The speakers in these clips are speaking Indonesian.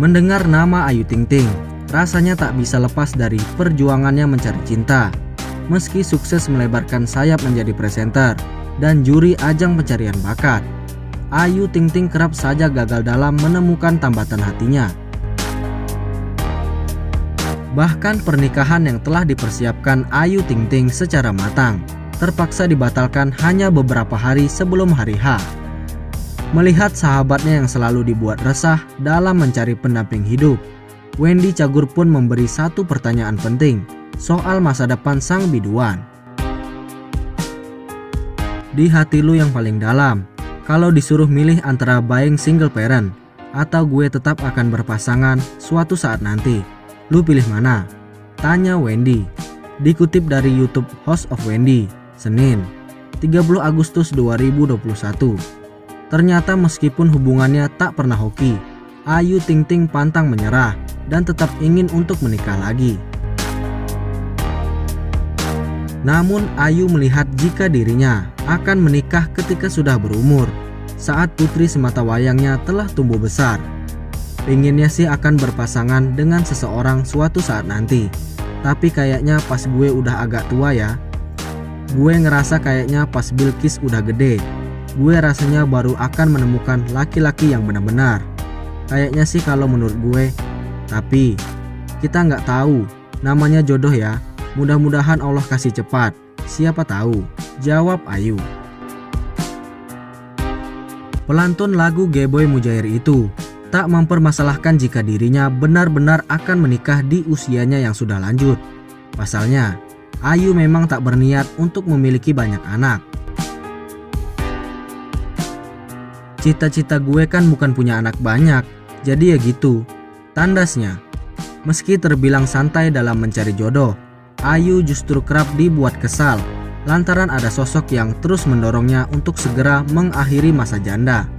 Mendengar nama Ayu Ting Ting, rasanya tak bisa lepas dari perjuangannya mencari cinta. Meski sukses melebarkan sayap menjadi presenter dan juri ajang pencarian bakat, Ayu Ting Ting kerap saja gagal dalam menemukan tambatan hatinya. Bahkan pernikahan yang telah dipersiapkan Ayu Ting Ting secara matang terpaksa dibatalkan hanya beberapa hari sebelum hari H. Melihat sahabatnya yang selalu dibuat resah dalam mencari pendamping hidup, Wendy Cagur pun memberi satu pertanyaan penting soal masa depan sang biduan. Di hati lu yang paling dalam, kalau disuruh milih antara buying single parent atau gue tetap akan berpasangan suatu saat nanti, lu pilih mana? Tanya Wendy. Dikutip dari YouTube House of Wendy, Senin, 30 Agustus 2021. Ternyata meskipun hubungannya tak pernah hoki, Ayu Ting Ting pantang menyerah dan tetap ingin untuk menikah lagi. Namun Ayu melihat jika dirinya akan menikah ketika sudah berumur, saat putri sematawayangnya telah tumbuh besar. Pinginnya sih akan berpasangan dengan seseorang suatu saat nanti, tapi kayaknya pas gue udah agak tua ya. Gue ngerasa kayaknya pas Bilqis udah gede, gue rasanya baru akan menemukan laki-laki yang benar-benar. Kayaknya sih kalau menurut gue. Tapi kita nggak tahu, namanya jodoh ya. Mudah-mudahan Allah kasih cepat, siapa tahu, jawab Ayu. Pelantun lagu Gboy Mujair itu tak mempermasalahkan jika dirinya benar-benar akan menikah di usianya yang sudah lanjut. Pasalnya, Ayu memang tak berniat untuk memiliki banyak anak. Cita-cita gue kan bukan punya anak banyak, jadi ya gitu, tandasnya. Meski terbilang santai dalam mencari jodoh, Ayu justru kerap dibuat kesal lantaran ada sosok yang terus mendorongnya untuk segera mengakhiri masa janda.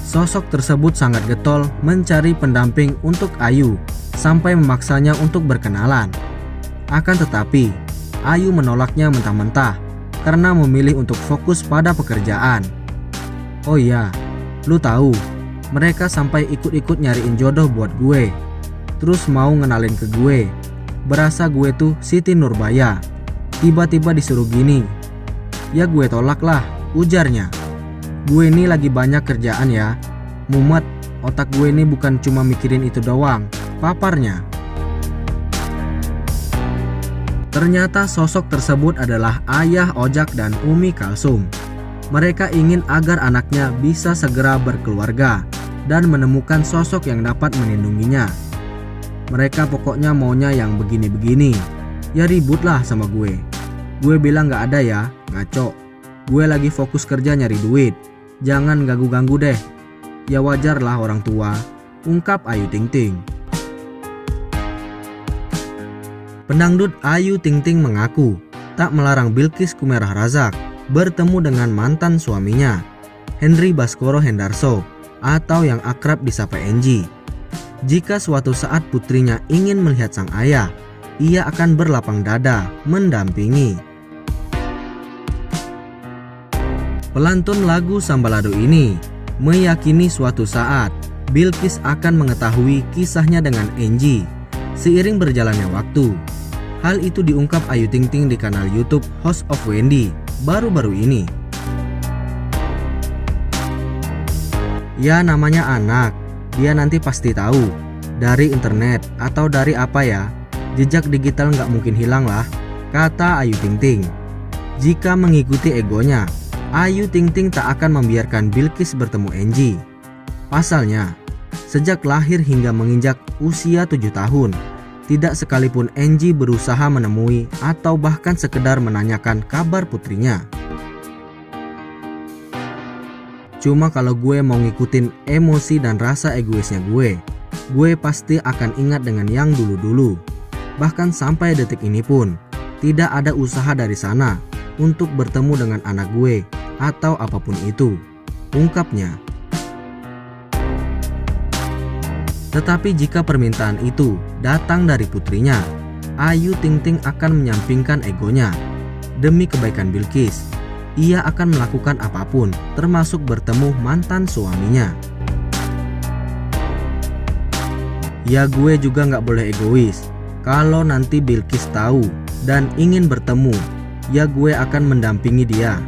Sosok tersebut sangat getol mencari pendamping untuk Ayu sampai memaksanya untuk berkenalan. Akan tetapi, Ayu menolaknya mentah-mentah karena memilih untuk fokus pada pekerjaan. Oh iya, lu tahu, mereka sampai ikut-ikut nyariin jodoh buat gue. Terus mau ngenalin ke gue. Berasa gue tuh Siti Nurbaya. Tiba-tiba disuruh gini. Ya gue tolak lah, ujarnya. Gue ini lagi banyak kerjaan ya. Mumet, otak gue ini bukan cuma mikirin itu doang, paparnya. Ternyata sosok tersebut adalah ayah Ojak dan Umi Kalsum. Mereka ingin agar anaknya bisa segera berkeluarga dan menemukan sosok yang dapat melindunginya. Mereka pokoknya maunya yang begini-begini. Ya ributlah sama gue. Gue bilang gak ada ya, ngaco. Gue lagi fokus kerja nyari duit. Jangan ganggu-ganggu deh. Ya wajar lah orang tua, ungkap Ayu Ting Ting. Pendangdut Ayu Ting Ting mengaku tak melarang Bilqis Kumerah Razak bertemu dengan mantan suaminya, Henry Baskoro Hendarso, atau yang akrab disapa Enji. Jika suatu saat putrinya ingin melihat sang ayah, ia akan berlapang dada mendampingi. Pelantun lagu Sambalado ini meyakini suatu saat Bilqis akan mengetahui kisahnya dengan Enji seiring berjalannya waktu. Hal itu diungkap Ayu Ting Ting di kanal YouTube House of Wendy baru-baru ini. Ya namanya anak, dia nanti pasti tahu. Dari internet atau dari apa ya, jejak digital nggak mungkin hilang lah, kata Ayu Ting Ting. Jika mengikuti egonya, Ayu Ting Ting tak akan membiarkan Bilqis bertemu Enji. Pasalnya, sejak lahir hingga menginjak usia 7 tahun, tidak sekalipun Enji berusaha menemui atau bahkan sekedar menanyakan kabar putrinya. Cuma kalau gue mau ngikutin emosi dan rasa egoisnya gue pasti akan ingat dengan yang dulu-dulu. Bahkan sampai detik ini pun, tidak ada usaha dari sana untuk bertemu dengan anak gue atau apapun itu, ungkapnya. Tetapi jika permintaan itu datang dari putrinya, Ayu Ting Ting akan menyampingkan egonya. Demi kebaikan Bilqis, ia akan melakukan apapun, termasuk bertemu mantan suaminya. Ya gue juga nggak boleh egois. Kalau nanti Bilqis tahu dan ingin bertemu, ya gue akan mendampingi dia,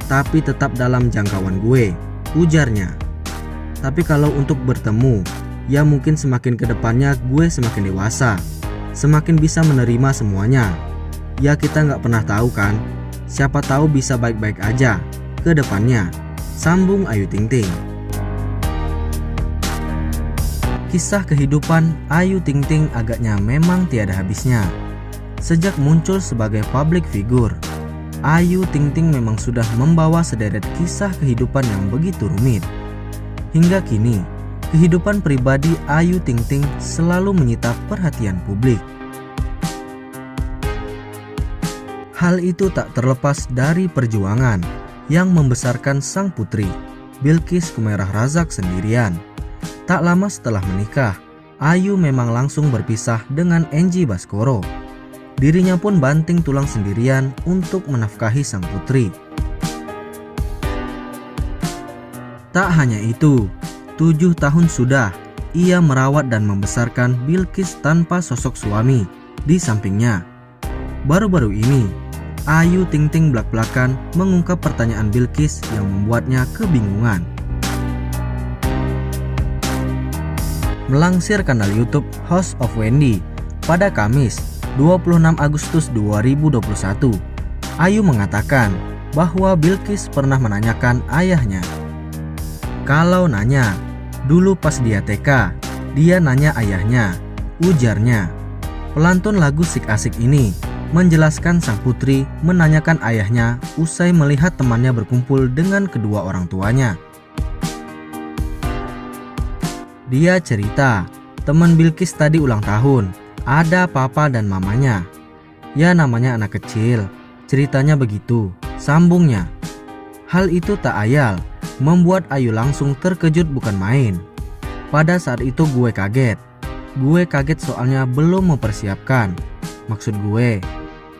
tapi tetap dalam jangkauan gue, ujarnya. Tapi kalau untuk bertemu, ya mungkin semakin kedepannya gue semakin dewasa, semakin bisa menerima semuanya. Ya kita nggak pernah tahu kan, siapa tahu bisa baik-baik aja ke depannya, sambung Ayu Ting Ting. Kisah kehidupan Ayu Ting Ting agaknya memang tiada habisnya. Sejak muncul sebagai public figure, Ayu Ting Ting memang sudah membawa sederet kisah kehidupan yang begitu rumit. Hingga kini, kehidupan pribadi Ayu Ting Ting selalu menyita perhatian publik. Hal itu tak terlepas dari perjuangan yang membesarkan sang putri, Bilqis Kumairah Razak sendirian. Tak lama setelah menikah, Ayu memang langsung berpisah dengan Enji Baskoro. Dirinya pun banting tulang sendirian untuk menafkahi sang putri. Tak hanya itu, 7 tahun sudah ia merawat dan membesarkan Bilqis tanpa sosok suami di sampingnya. Baru-baru ini, Ayu Ting Ting blak-blakan mengungkap pertanyaan Bilqis yang membuatnya kebingungan. Melansir kanal YouTube House of Wendy pada Kamis 26 Agustus 2021, Ayu mengatakan bahwa Bilqis pernah menanyakan ayahnya. Kalau nanya, dulu pas dia TK, dia nanya ayahnya, ujarnya. Pelantun lagu Sik Asik ini menjelaskan sang putri menanyakan ayahnya usai melihat temannya berkumpul dengan kedua orang tuanya. Dia cerita, teman Bilqis tadi ulang tahun, ada papa dan mamanya. Ya namanya anak kecil, ceritanya begitu, sambungnya. Hal itu tak ayal, membuat Ayu langsung terkejut bukan main. Pada saat itu gue kaget. Gue kaget soalnya belum mempersiapkan. Maksud gue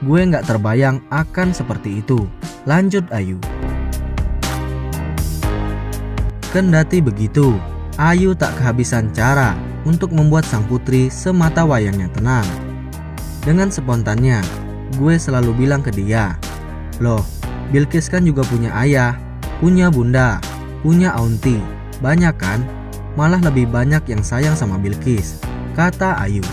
gak terbayang akan seperti itu, lanjut Ayu. Kendati begitu, Ayu tak kehabisan cara untuk membuat sang putri semata wayangnya tenang. Dengan spontannya, gue selalu bilang ke dia, "Loh, Bilqis kan juga punya ayah, punya bunda, punya aunty, banyak kan? Malah lebih banyak yang sayang sama Bilqis," kata Ayu.